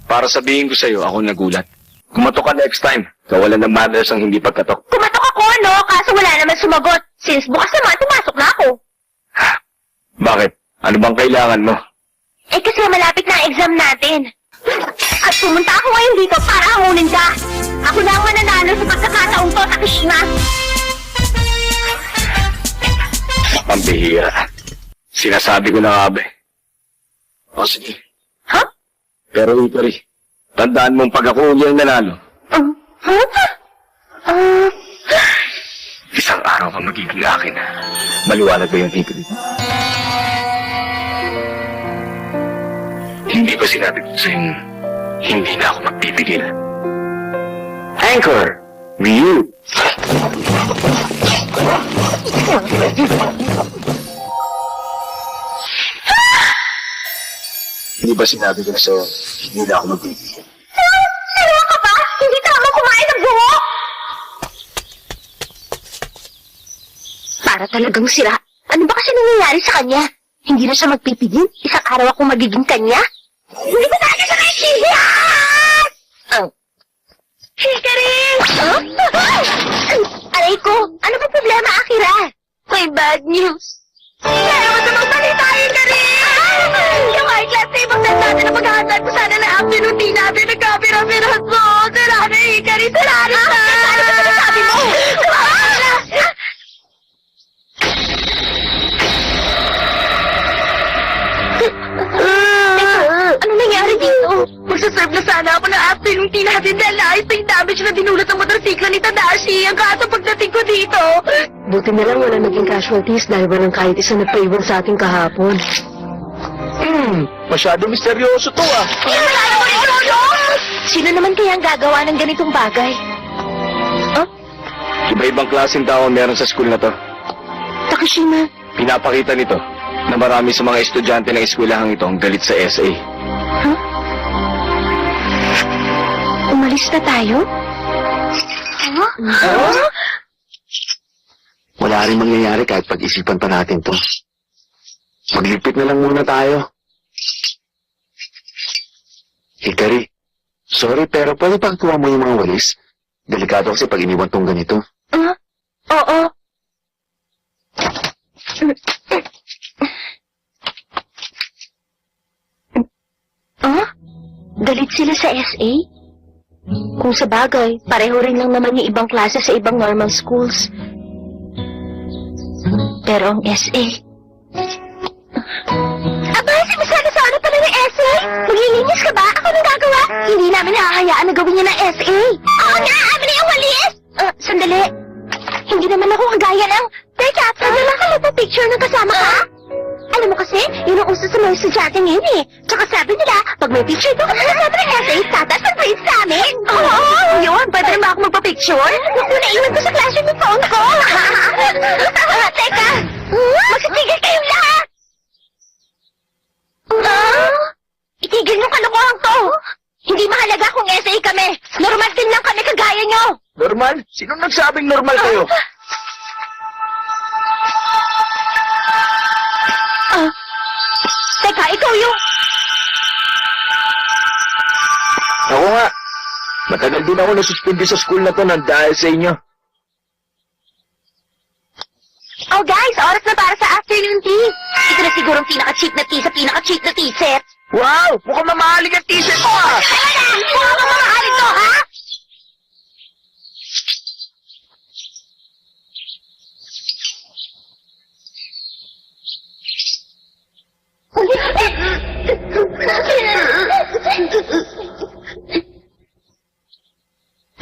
Para sabihin ko sa'yo, ako nagulat. Kumatok ka next time. Kawalan ng manners ang hindi pagkatok. Kumatok ako, no? Kaso wala naman sumagot. Since bukas naman, pumasok na ako. Bakit? Ano bang kailangan mo? Eh kasi malapit na ang exam natin. At pumunta ako ngayon dito para hamunin ka. Ako na ang mananalo sa pagkakataong to, Takashima. Pambihira. Sinasabi ko na nga ba. O sige. Ha? Pero Hikari, tandaan mong pag ako uli ang nanalo. Isang araw ka magiging akin. Maliwanag ba yung Hikari? Hindi ba sinabi ko sa'yo hindi na ako magpipigil? Anchor! Ryu! Hindi ba sinabi ko na sa'yo hindi na ako magpipigil? Seryo ka ba? Hindi tama kumain ng buhok? Para talagang sira. Ano ba kasi nangyayari sa kanya? Hindi na siya magpipigil? Isang araw ako magiging kanya? Hindi ba talaga siya kaibigan? Hikari! Aray ko, ano ba problema, Akira? May bad news. Kaya mo sa magbalita, Hikari! Yung high class table set natin na maghahatag ko sana na afternoon tea natin nagkapira-pirahan mo. Sira na, Hikari! Sira na! Ano ba sinasabi mo? Ano nangyari dito? Magsaserve na sana ako ng afternoon tea natin dahil naayos na yung damage na dinulot ang motorsiklo ni Tadashi. Ang kaso pagdating ko dito. Buti na lang wala naging casualties dahil walang kahit isa na paiwan sa ating kahapon. Masyado misteryoso to ah. Wala naman ito! Sino naman kaya ang gagawa ng ganitong bagay? Iba-ibang klaseng tao ang meron sa school na to. Takashima. Pinapakita nito na marami sa mga estudyante ng eskwelahang ito ang galit sa SA. Umalis na tayo? Wala rin mangyayari kahit pag-isipan pa natin to. Magligpit na lang muna tayo. Hikari, sorry pero pwede pagkuha mo yung mga walis? Delikado kasi pag iniwan tong ganito. Oo. Galit sila sa SA? Kung sa bagay, pareho rin lang naman yung ibang klase sa ibang normal schools. Pero ang SA... Maglilinis ka ba? Ako nang gagawa. Hindi namin hahayaan na gawin niya ng SA. Oo nga, amin na yung walis. Sandali. Hindi naman ako kagaya ng... Teka, pwede lang ka magpa-picture ng kasama ka? Alam mo kasi, yun ang uso sa mga estudyante ngayon eh. Tsaka sabi nila, pag may picture ko kasi sabi ng essay, tatas ang grade sa amin. Oo, yun. Pwede rin ba ako magpa-picture? Naku, naiwan ko sa classroom yung phone ko. Teka, magsitigil kayong lahat. Itigil yung kalokohan ko. Hindi mahalaga kung essay kami. Normal din lang kami kagaya nyo. Normal? Sino nagsabing normal kayo? Teka, ikaw yung... Ako nga. Matagal din ako nasuspindi sa school na to nang dahil sa inyo. Oh guys, oras na para sa afternoon tea. Ito na siguro ang pinaka-cheap na tea sa pinaka-cheap na tea set. Wow! Mukhang mamahaling ang t-shirt ko ah! Mukha ka mamahalin to, ha?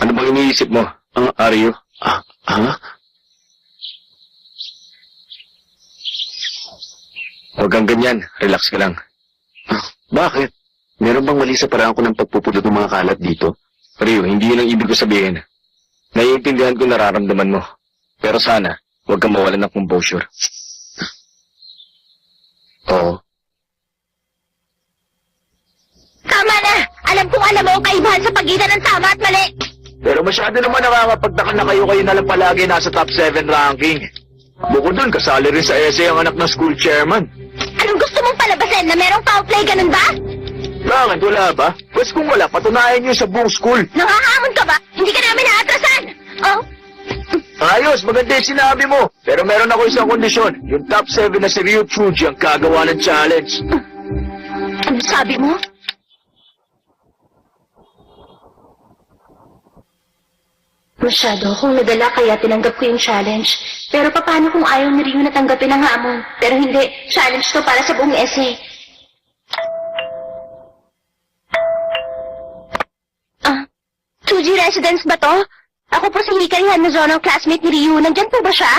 Ano bang iniisip mo? Are you? Huwag kang ganyan. Relax ka lang. Bakit? Meron bang mali sa paraan ko ng pagpupulot ng mga kalat dito? Rio, hindi yun ang ibig ko sabihin. Naiintindihan ko nararamdaman mo. Pero sana, huwag kang mawalan ng composure. Oo. Tama na! Alam kong alam mo ang kaibahan sa pagitan ng tama at mali. Pero masyado naman nakakapagtaka na kayo na lang palagi nasa top 7 ranking. Bukod dun, kasali rin sa essay ang anak ng school chairman. Anong gusto mong palabasin na merong foul play, ganun ba? Bakit? Wala ba? Bas kung wala, patunayan niyo sa buong school. Nangahamon ka ba? Hindi ka namin naatrasan! Oh? Ayos, maganda yung sinabi mo. Pero meron ako isang kondisyon. Yung top 7 na si Ryu Chuji ang kagawa ng challenge. Ano sabi mo? Masyado akong nadala kaya tinanggap ko yung challenge. Pero paano kung ayaw ni Ryu na tanggapin ang hamon? Pero hindi, challenge to para sa buong essay. Chuji residence ba to? Ako po si Hikari Hanazono, classmate ni Ryu. Nandyan po ba siya?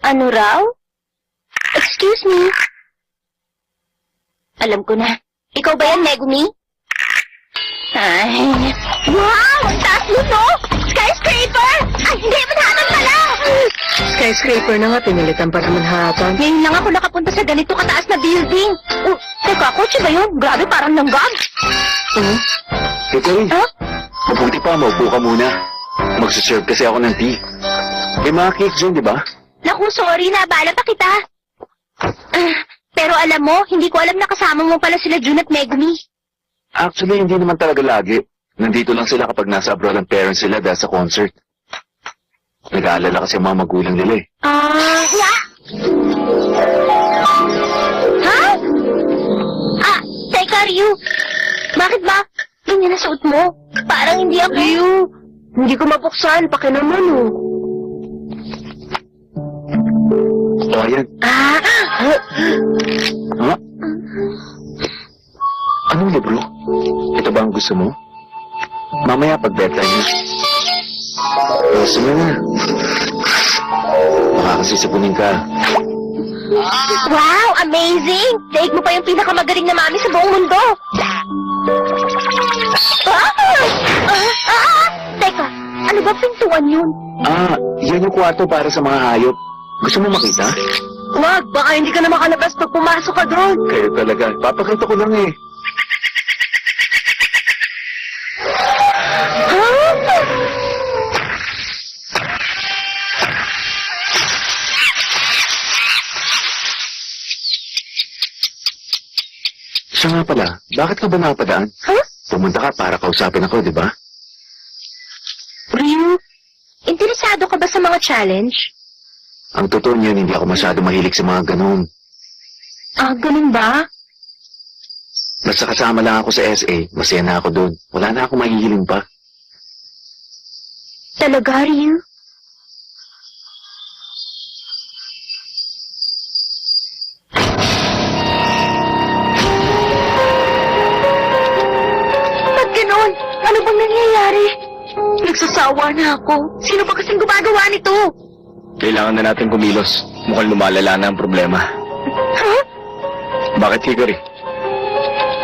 Ano raw? Excuse me. Alam ko na. Ikaw ba yan, Megumi? Ay. Wow! Ang taas mo, no? Skyscraper! Ay, hindi! Manhattan pala! Skyscraper na nga, pinilitan pa naman Manhattan. Ngayon lang ako nakapunta sa ganito kataas na building. Oh, teka, kotse ba yun? Grabe, parang langgam. Ito rin. Huh? Mabuti pa, maupo ka muna. Magsaserve kasi ako ng tea. May mga cake dyan, di ba? Naku, sorry, nabala pa kita. Pero alam mo, hindi ko alam na kasama mo pala sila Jun at Megumi. Actually, hindi naman talaga lagi. Nandito lang sila kapag nasa abroad ang parents sila dahil sa concert. Nag-aalala kasi ang mga magulang nila eh. Nga! Ha? Teka, Ryu. Bakit ba? Ganyan na suot mo. Parang hindi ako... Ryu, hindi ko mabuksan. Paki naman, oh. Oh, ayan. Ha? Anong libro? Ito ba ang gusto mo? Mamaya pag bedtime na. Gusto mo na. Baka kasi sapunin ka. Wow, amazing! Daig mo pa yung pinakamagaling na mami sa buong mundo. Teka, ano ba pintuan yun? Yan yung kwarto para sa mga hayop. Gusto mo makita? Wag, baka hindi ka na makalabas pag pumasok ka doon. Kayo talaga. Papakita ko lang eh. Siya nga pala, bakit ka ba napadaan? Huh? Pumunta ka para kausapin ako, di ba? Ryu, interesado ka ba sa mga challenge? Ang totoo niyan, hindi ako masyado mahilig sa mga ganun. Ganun ba? Basta kasama lang ako sa SA, masaya na ako doon. Wala na akong mahihiling pa. Talaga, Ryu? Ano bang nangyayari? Nagsasawa na ako. Sino ba kasing gumagawa nito? Kailangan na natin kumilos. Mukhang lumalala na ang problema. Ha? Bakit, Hikari?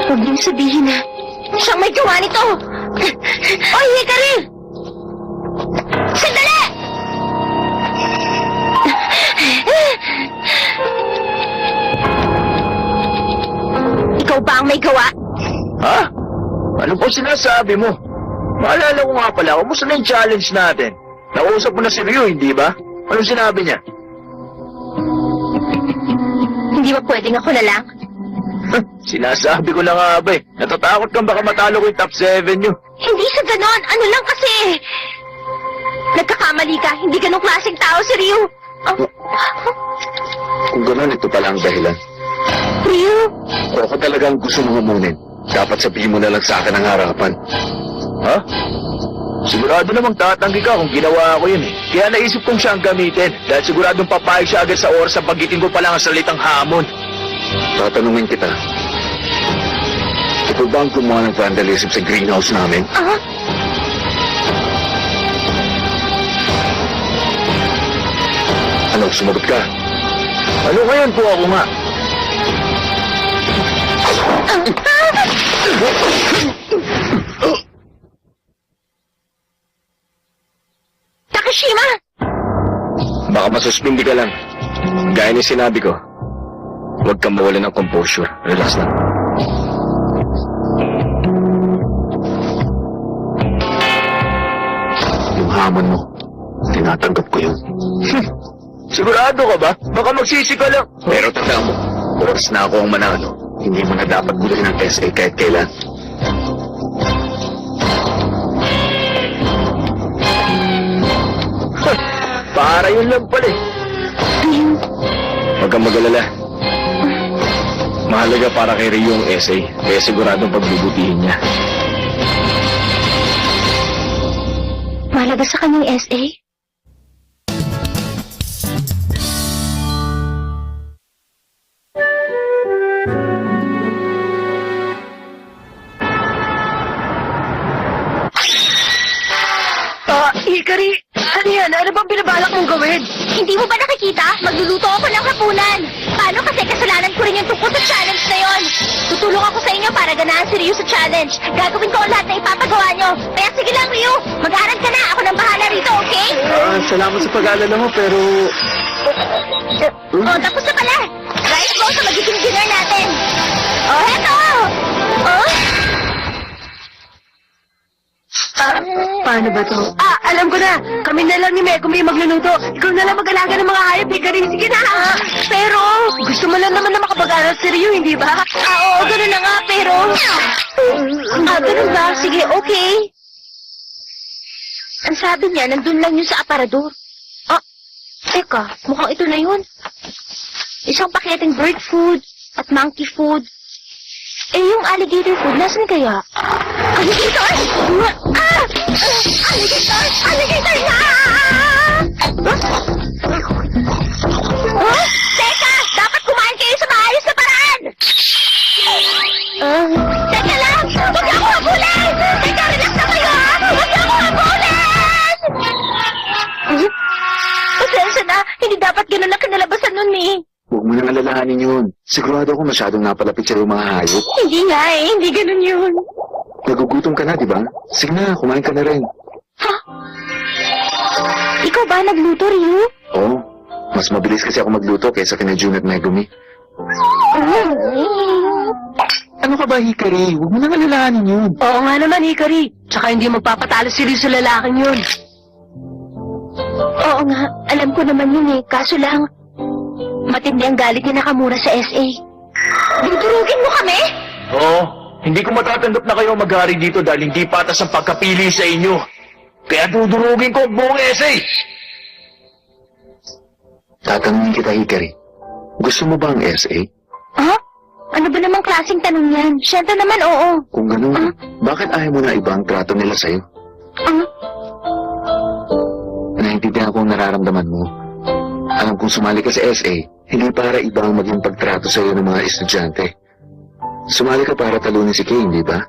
Huwag niyong sabihin na siyang may gawa nito. Oy, Hikari! Sandali! Ikaw ba ang may gawa? Ha? Ano po sinasabi mo? Maalala ko nga pala, kumusta na yung challenge natin? Nausap mo na si Ryu, hindi ba? Anong sinabi niya? Hindi ba pwedeng ako na lang? Sinasabi ko lang nga ba eh. Natatakot kang baka matalo ko yung top 7 nyo. Hindi sa ganon. Ano lang kasi. Nagkakamali ka. Hindi ganong klaseng tao si Ryu. Kung gano'n, ito pala ang dahilan. Ryu? Kung ako talagang gusto mong umunin, dapat sabihin mo na lang sa akin ang harapan. Ha? Sigurado namang tatanggi ka kung ginawa ko yun eh. Kaya naisip kong siyang gamitin dahil siguradong papayag siya agad sa oras sa paggiting ko pa lang ang salitang hamon. Tatanungin kita. Ito ba ang gumawa ng vandalism sa greenhouse namin? Ano, sumagot ka? Ano ngayon kung ako nga? Takashima! Baka masuspindi ka lang. Gaya ni sinabi ko, huwag kang mawala ng composure. Relax lang. Yung hamon mo, tinatanggap ko yun. Sigurado ka ba? Baka magsisi ka lang. Pero tandaan mo, oras na ako ang manalo. Hindi mo na dapat guluhin ang SA kahit kailan. Para yun lang pala eh. Huwag kang mag-alala. Mahalaga para kay Ryu yung essay, kaya siguradong pagbubutihin niya. Mahalaga sa kanyang SA? Hikari, ano yan? Ano bang binabalak mong gawin? Hindi mo ba nakikita? Magluluto ako ng hapunan. Paano kasi kasalanan ko rin yung tungkol sa challenge na yon? Tutulong ako sa inyo para ganahan si Ryu sa challenge. Gagawin ko ang lahat na ipapagawa nyo. Kaya sige lang, Ryu. Mag-aaral ka na. Ako nang bahala rito, okay? Salamat sa pag-aalala mo, pero... Oh, tapos na pala. Right go sa magiging dinner natin. Oh, heto! Oh? Paano ba to? Alam ko na. Kami na lang ni Megumi magluluto. Ikaw na lang mag-alaga ng mga hayop, Hikari. Sige na. Pero, gusto mo lang naman na makapag-aral si Ryu, hindi ba? Oo, ganun na nga, pero... ganun ba? Sige, okay. Ang sabi niya, nandun lang yun sa aparador. Teka, mukhang ito na yun. Isang paketeng bird food at monkey food. Eh, yung alligator food, nasan kaya? Alligator! Alligator! Alligator na! Teka! Dapat kumain kayo sa maayos na paraan! Teka lang! Huwag niyo ako habulin! Teka, relax na kayo, ha! Huwag niyo ako habulin! Pasensya na, hindi dapat ganun ang kinalabasan nun eh. Huwag mo nang alalahanin yun. Sigurado ako masyadong napalapit sa'yo mga hayop. Hindi nga eh, hindi ganun yun. Nagugutom ka na, di ba? Sige na, kumain ka na rin. Ha? Ikaw ba nagluto, Ryu? Oo, mas mabilis kasi ako magluto kaysa kina June at Megumi. Ano ka ba, Hikari? Huwag mo nang alalahanin yun. Oo nga naman, Hikari. Tsaka hindi magpapatalo si Ryu sa lalaking yun. Oo nga, alam ko naman yun eh. Kaso lang, matindi ang galit ni Nakamura sa SA. Dudurugin mo kami? Oo, hindi ko matatanggap na kayo mag-hari dito dahil hindi patas ang pagkapili sa inyo. Kaya dudurugin ko ang buong essay. Tatanungin kita, Hikari. Gusto mo ba ang SA? Ha? Ano ba namang klaseng tanong yan? Siyempre naman, oo. Kung ganun, bakit ayaw mo na iba ang trato nila sa'yo? Naintindihan ko ang nararamdaman mo. Alam kong sumali ka sa SA, hindi para iba ang maging pagtrato sa'yo ng mga estudyante. Sumali ka para talunin si Kay, hindi ba?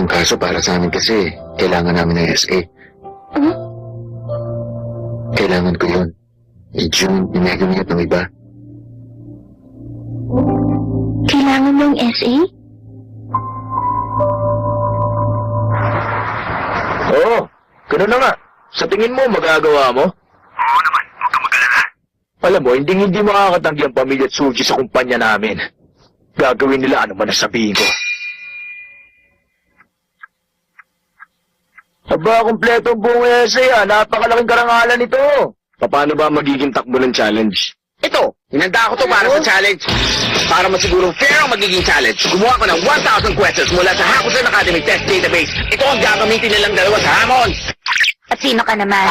Ang kaso para sa amin kasi, kailangan namin ng SA. Hmm? Kailangan ko yun. Ni June, ni Megumi at ng iba. Kailangan mo yung SA? Oo, ganun na nga. Sa tingin mo, magagawa mo? Oo naman, huwag kang mag-alala. Alam mo, hindi makakatanggi ang pamilya at Suji sa kumpanya namin. Gagawin nila ano man ang sabihin ko. Aba, kompleto ang buong essay Napakalaking karangalan nito. Paano ba magiging takbo ng challenge? Ito, hinanda ko to para sa challenge. Para masigurong fair ang magiging challenge, gumawa ko ng 1,000 questions mula sa Hakusen Academy Test Database. Ito ang gagamitin nilang dalawa sa hamon. At sino ka naman?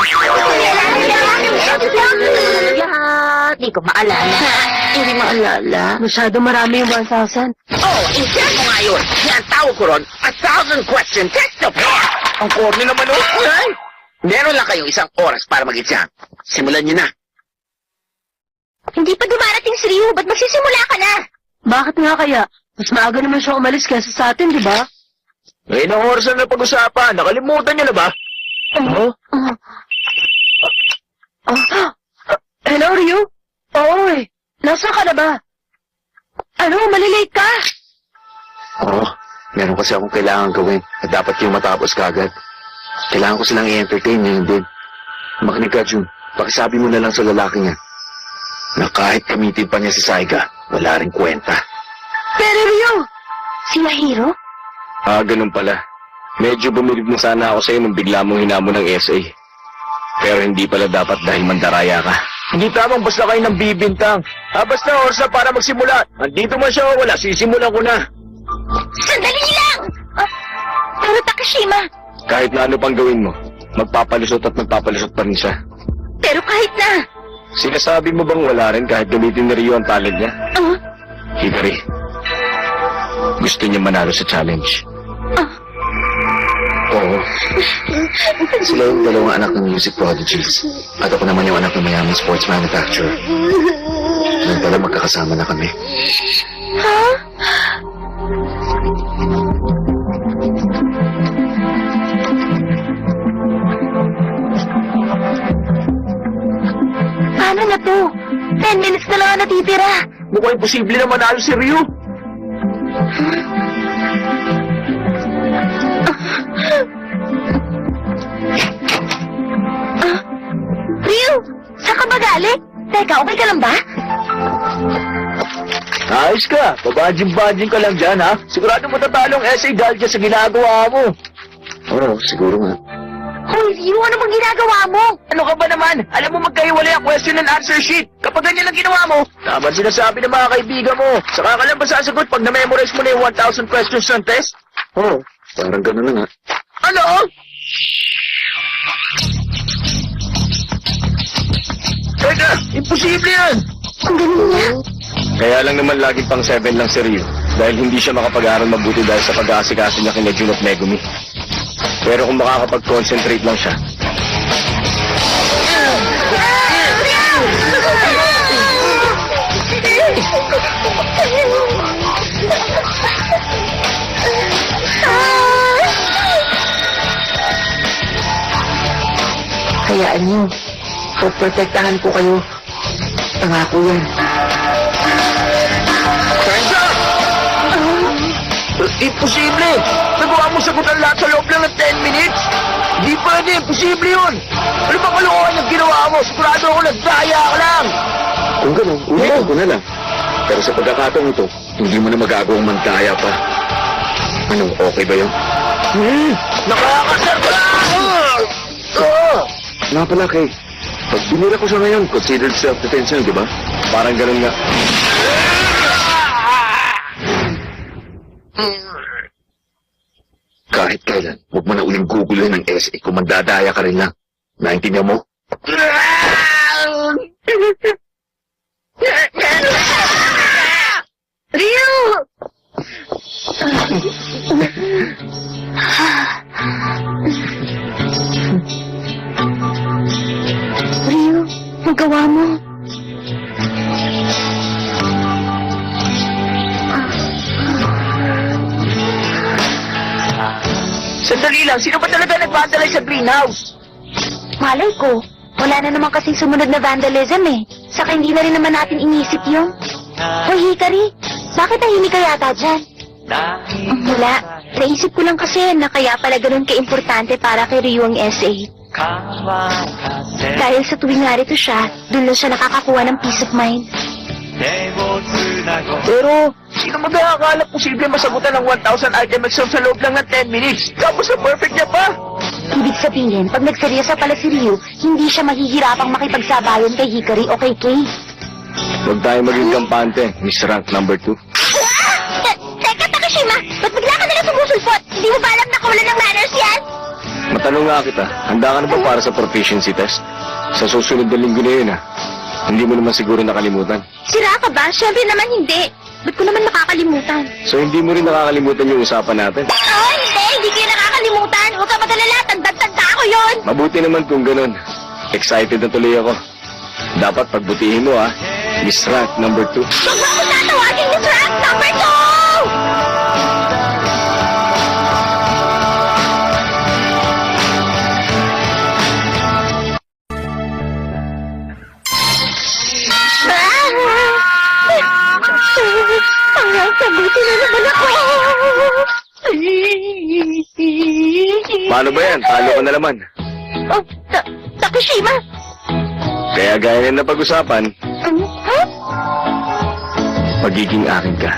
Di ko maalala. Hindi maalala. Masyado marami yung 1,000. Oh, instead mo nga yun. Yan, tawag ko ron, 1,000 question test of fair. Ang corny naman o. Meron lang kayong 1 oras para mag-exam. Simulan niyo na. Hindi pa dumarating si Ryu. Ba't magsisimula ka na? Bakit nga kaya? Mas maaga naman siya umalis kaysa sa atin, di ba? Ngayon ang oras na pag-usapan. Nakalimutan niyo na ba? Oh? Hello, Ryu? Oo eh. Nasaan ka na ba? Ano, malilate ka? Oo. Meron kasi akong kailangan gawin at dapat yung matapos kagad. Kailangan ko silang i-entertain ngayon din. Makinig ka, Jun. Pakisabi mo na lang sa lalaki niya na kahit gamitin pa niya si Saiga, wala rin kwenta. Pero Ryu! Sila Hiro? Ganun pala. Medyo bumilib na sana ako sa'yo nung bigla mong hinamon ng SA. Pero hindi pala dapat dahil mandaraya ka. Hindi tamang basta kayo ng bibintang. Basta oras na para magsimula. Andito man siya o wala, sisimulan ko na. Sandali lang! Pero Takashima, Kahit na ano pang gawin mo, magpapalusot at magpapalusot pa rin siya. pero kahit na. Sinasabi mo bang wala rin kahit gamitin ni Rio ang talent niya? Hikari, gusto niya manalo sa challenge. Oo. Sila yung dalawang anak ng music prodigies. At ako naman yung anak ng mayamang sports manufacturer. Ngayon pala magkakasama na kami. Paano na to? 10 minutes na lang ang natitira. Mukhang imposible na manalo si Rio. Ryu, saan ka ba galing? Teka, okay ka lang ba? Ayos ka. Pabadjing-badjing ka lang dyan, ha? Sigurado matatalo ang essay dahil dyan sa ginagawa mo. Oo, siguro nga. Hoy, Ryu, ano bang ginagawa mo? Ano ka ba naman? Alam mo magkahiwalay ang question and answer sheet. Kapag ganyan ang ginawa mo, Tama sinasabi ng mga kaibigan mo. Saka ka lang ba sasagot pag na-memorize mo na yung 1,000 questions ng test? Oo, parang gano'n na nga. ano? Teka, imposible yan! Ang galing niya. Kaya lang naman laging pang 7 lang si Ryu. Dahil hindi siya makapag-aaral mabuti dahil sa pag-aasikaso niya kina Jun at Megumi. Pero kung makakapag-concentrate lang siya, Hayaan niyo. Protektahan ko kayo. Pangako yan. Sensya! Imposible! Nagawa mo sagutan lahat sa loob lang ng 10 minutes? Hindi pwede, imposible yun! Ano ba kalukuhan yung ginawa mo? Sigurado ako nagdaya ka lang! Kung gano'n, ulitin ko na lang. Pero sa pagkakataong ito, hindi mo na magagawang mandaya pa. Ano, okay ba yun? Nakakasarap! Nga pala, Kay. Pag binira ko siya ngayon, considered self-defense yun, di ba? Parang ganun nga. Kahit kailan, huwag mo na uling guguluhin ng SA kung mandadaya ka rin lang. Naintindihan mo? Ryu! Ryu, nagawa mo. Sandali lang, sino ba talaga nag-vandalize sa greenhouse? Malay ko, wala na naman kasing sumunod na vandalism eh. Saka hindi na rin naman natin inisip yun. Hoy, Hikari, bakit tahimik ka yata dyan? Wala. Naisip ko lang kasi na kaya pala ganun ka-importante para kay Ryu ang SA. Dahil sa tuwing narito siya, dun lang siya nakakakuha ng peace of mind. Pero, sino magkakakala posible masagutan ng 1,000 item exam sa loob lang ng 10 minutes? Tapos na perfect niya pa! Ibig sabihin, pag nagseryoso pala si Ryu, hindi siya mahihirapang makipagsabayan kay Hikari o kay Kay. Huwag tayo maging kampante, Miss Rank number 2. Teka, Takashima! Ba't bigla ka nalang sumusulpot? Hindi mo ba alam na kawalan ng manners yan? Matanong nga kita, handa ka na ba para sa proficiency test? Sa susunod na linggo na yun, Hindi mo naman siguro nakalimutan. Sira ka ba? Siyempre naman hindi. Ba't ko naman makakalimutan? So hindi mo rin nakakalimutan yung usapan natin? Oh, hindi! Hindi ko yun nakakalimutan! Huwag ka magalala! Tanda ako yun! Mabuti naman kung ganun. Excited na tuloy ako. Dapat pagbutihin mo, Miss Rank number 2. Huwag mo ako tatawagin Miss Rank number 2! Ay, sagutin na naman ako! Paano ba yan? Talo ka na naman. Oh, Takashima? Kaya gaya na napag-usapan, Ha? magiging akin ka.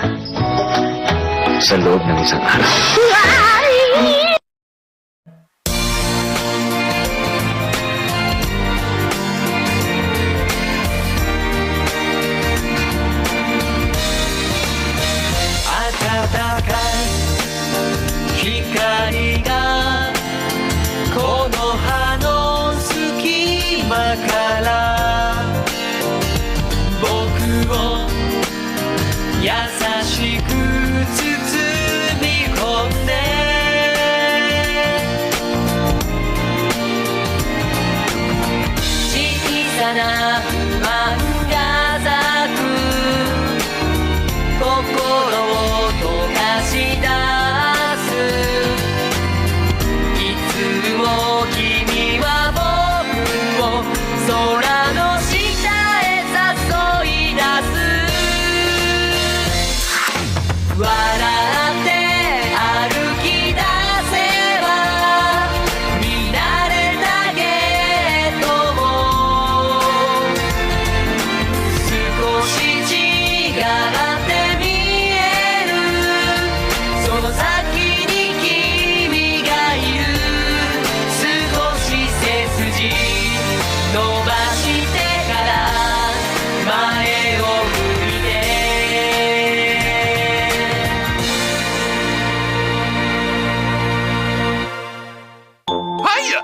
Sa loob ng isang araw. Ay!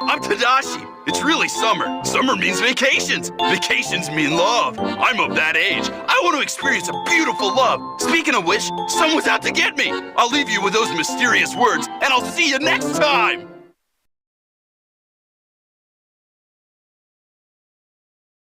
I'm Tadashi. It's really summer. Summer means vacations. Vacations mean love. I'm of that age. I want to experience a beautiful love. Speaking of which, someone's out to get me. I'll leave you with those mysterious words, and I'll see you next time.